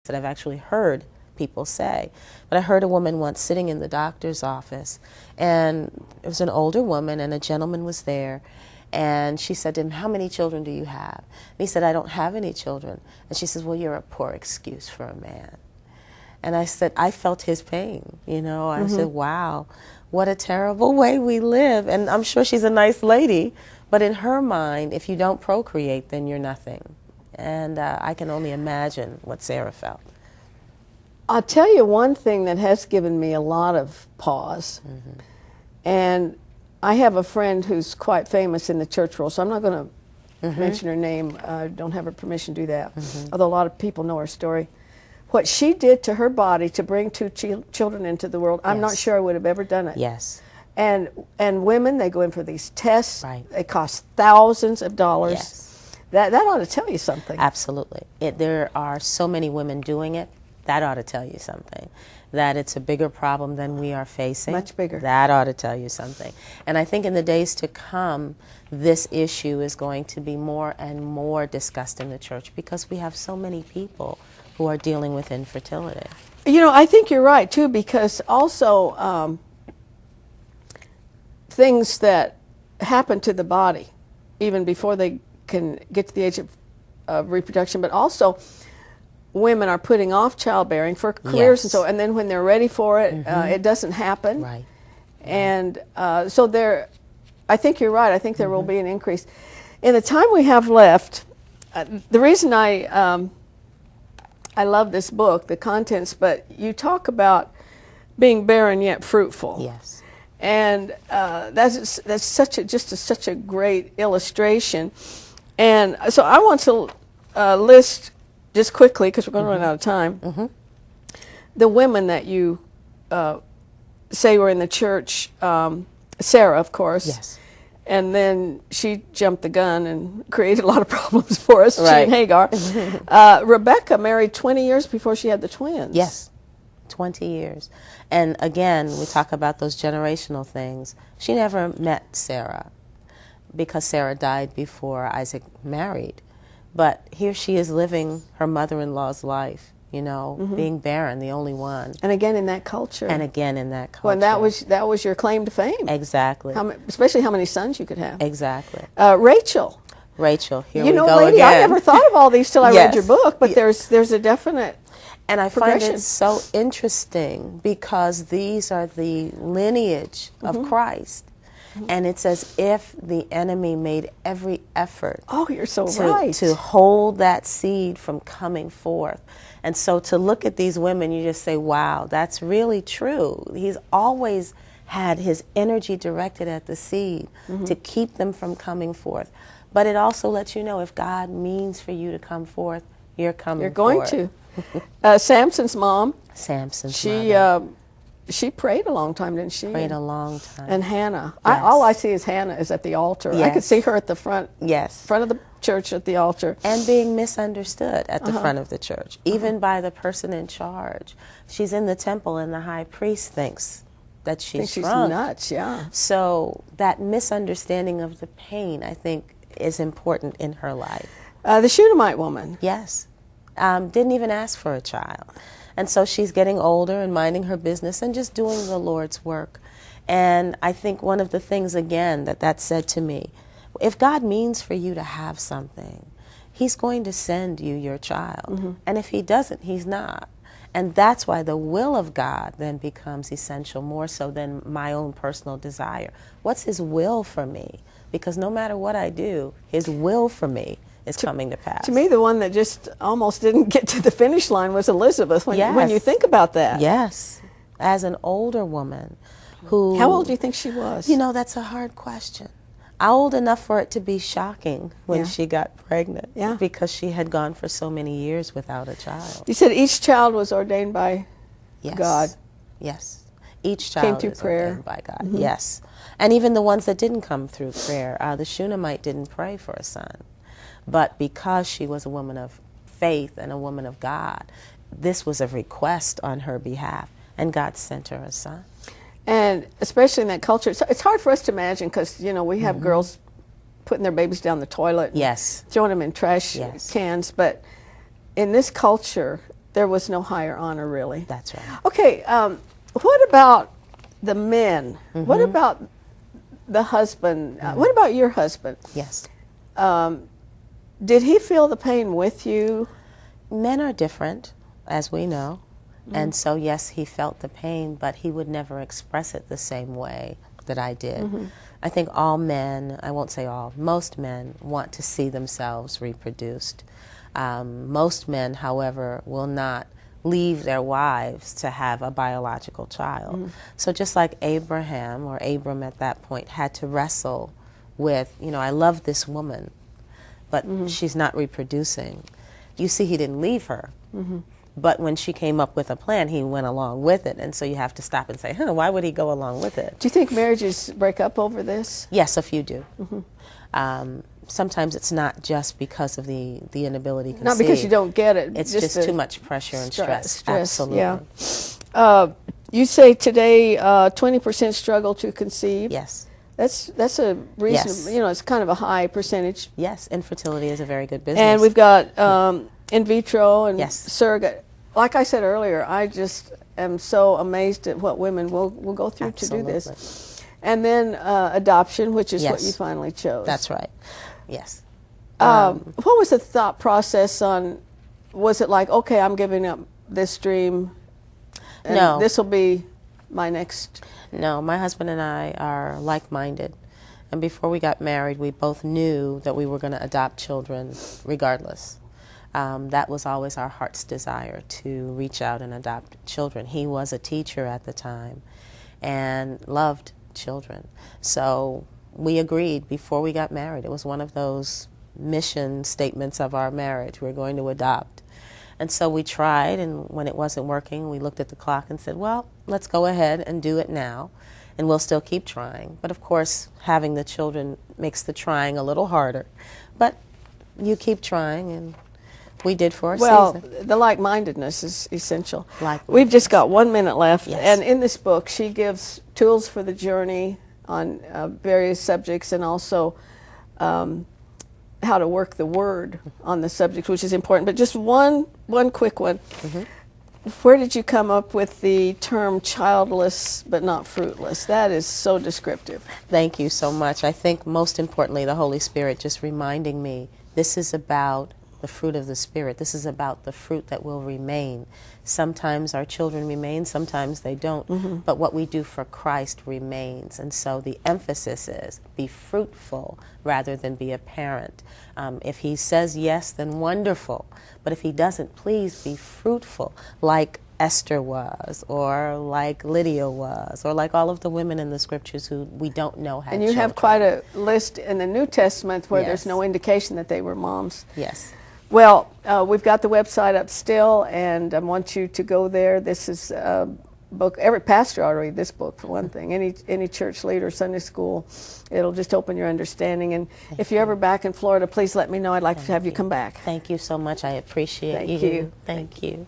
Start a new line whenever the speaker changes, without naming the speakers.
that I've actually heard people say. But I heard a woman once sitting in the doctor's office, and it was an older woman, and a gentleman was there, and she said to him, "How many children do you have?" And he said, "I don't have any children." And she says, "Well, you're a poor excuse for a man." And I said, I felt his pain, you know. I said, wow, what a terrible way we live. And I'm sure she's a nice lady, but in her mind, if you don't procreate, then you're nothing. And I can only imagine what Sarah felt.
I'll tell you one thing that has given me a lot of pause. And I have a friend who's quite famous in the church world, so I'm not going to mention her name. I don't have her permission to do that, although a lot of people know her story. What she did to her body to bring two children into the world, I'm not sure I would have ever done it.
Yes.
And women, they go in for these tests.
Right.
They cost thousands of dollars.
Yes.
That ought to tell you something.
Absolutely. There are so many women doing it. That ought to tell you something. That it's a bigger problem than we are facing.
Much bigger.
That ought to tell you something. And I think in the days to come, this issue is going to be more and more discussed in the church because we have so many people who are dealing with infertility.
You know, I think you're right, too, because also things that happen to the body, even before they can get to the age of reproduction, but also women are putting off childbearing for careers and so, and then when they're ready for it, it doesn't happen.
Right.
And so I think you're right. I think there will be an increase. In the time we have left, the reason I love this book, the contents, but you talk about being barren yet fruitful.
Yes.
And that's such a great illustration. And so I want to list just quickly, because we're going to run out of time, the women that you say were in the church. Sarah, of course.
Yes.
And then she jumped the gun and created a lot of problems for us,
Right.
she and Hagar. Rebecca married 20 years before she had the twins.
Yes, 20 years. And again, we talk about those generational things. She never met Sarah because Sarah died before Isaac married. But here she is living her mother-in-law's life, you know, being barren, the only one.
And again in that culture.
And again in that culture.
Well, that was your claim to fame.
Exactly.
Especially how many sons you could have.
Exactly.
Rachel,
here we go
lady,
again.
I never thought of all these till I read your book, but there's a definite
And I find it so interesting because these are the lineage of Christ. And it's as if the enemy made every effort
you're so right.
to hold that seed from coming forth. And so to look at these women, you just say, wow, that's really true. He's always had his energy directed at the seed to keep them from coming forth. But it also lets you know if God means for you to come forth, you're coming
You're going
forth.
to. Samson's mom.
Samson's mother.
She prayed a long time, didn't she?
Prayed a long time.
And Hannah.
Yes.
All I see is Hannah is at the altar.
Yes.
I could see her at the front.
Yes.
Front of the church at the altar.
And being misunderstood at the front of the church, even by the person in charge. She's in the temple and the high priest thinks that she's drunk.
Nuts, yeah.
So that misunderstanding of the pain, I think, is important in her life.
The Shunammite woman.
Yes. Didn't even ask for a child. And so she's getting older and minding her business and just doing the Lord's work. And I think one of the things, again, that said to me, if God means for you to have something, he's going to send you your child. And if he doesn't, he's not. And that's why the will of God then becomes essential, more so than my own personal desire. What's his will for me? Because no matter what I do, his will for me is coming to pass.
To me, the one that just almost didn't get to the finish line was Elizabeth, when you think about that.
Yes. As an older woman who...
How old do you think she was?
You know, that's a hard question. Old enough for it to be shocking when she got pregnant.
Yeah.
Because she had gone for so many years without a child.
You said each child was ordained by God.
Yes. Each child
came through prayer.
Ordained by God. Yes. And even the ones that didn't come through prayer. The Shunammite didn't pray for a son. But because she was a woman of faith and a woman of God, this was a request on her behalf, and God sent her a son.
And especially in that culture, it's hard for us to imagine because, you know, we have girls putting their babies down the toilet,
Yes.
throwing them in trash cans, but in this culture, there was no higher honor, really.
That's right.
Okay, what about the men? What about the husband? What about your husband?
Yes.
Did he feel the pain with you?
Men are different, as we know. And so, yes, he felt the pain, but he would never express it the same way that I did. I think all men, I won't say all, most men want to see themselves reproduced. Most men, however, will not leave their wives to have a biological child. So just like Abraham, or Abram at that point, had to wrestle with, you know, I love this woman, but she's not reproducing. You see, he didn't leave her. But when she came up with a plan, he went along with it. And so you have to stop and say, why would he go along with it?
Do you think marriages break up over this?
Yes, a few do. Sometimes it's not just because of the inability to conceive.
Not because you don't get it.
It's just too much pressure and stress. Absolutely.
Yeah. You say today 20% struggle to conceive.
Yes.
That's a reasonable, you know, it's kind of a high percentage.
Yes, infertility is a very good business.
And we've got in vitro and
Yes.
surrogate. Like I said earlier, I just am so amazed at what women will go through
Absolutely.
to do this. And then adoption, which is what
Yes.
you finally chose.
That's right. Yes.
What was the thought process on, was it like, okay, I'm giving up this dream, and
No.
this will be my next?
No, my husband and I are like-minded. And before we got married, we both knew that we were going to adopt children regardless. That was always our heart's desire, to reach out and adopt children. He was a teacher at the time and loved children. So we agreed before we got married. It was one of those mission statements of our marriage. We're going to adopt. And so we tried, and when it wasn't working, we looked at the clock and said, well, let's go ahead and do it now, and we'll still keep trying. But of course, having the children makes the trying a little harder. But you keep trying, and we did for a season.
Well, the like-mindedness is essential.
Like-mindedness.
We've just got 1 minute left,
Yes.
and in this book, she gives tools for the journey on various subjects, and also how to work the word on the subject, which is important. But just one quick one. Where did you come up with the term childless but not fruitless? That is so descriptive.
Thank you so much. I think most importantly, the Holy Spirit just reminding me, this is about the fruit of the Spirit. This is about the fruit that will remain. Sometimes our children remain, sometimes they don't, but what we do for Christ remains. And so the emphasis is be fruitful rather than be a parent. If he says yes, then wonderful. But if he doesn't, please be fruitful, like Esther was, or like Lydia was, or like all of the women in the scriptures who we don't know had
And you
children.
have quite a list in the New Testament where
Yes.
there's no indication that they were moms.
Yes.
Well, we've got the website up still, and I want you to go there. This is a book. Every pastor ought to read this book, for one thing. Any church leader, Sunday school, it'll just open your understanding. And if you're ever back in Florida, please let me know. I'd like to have you come back.
Thank you so much. I appreciate
Thank you.
Thank you.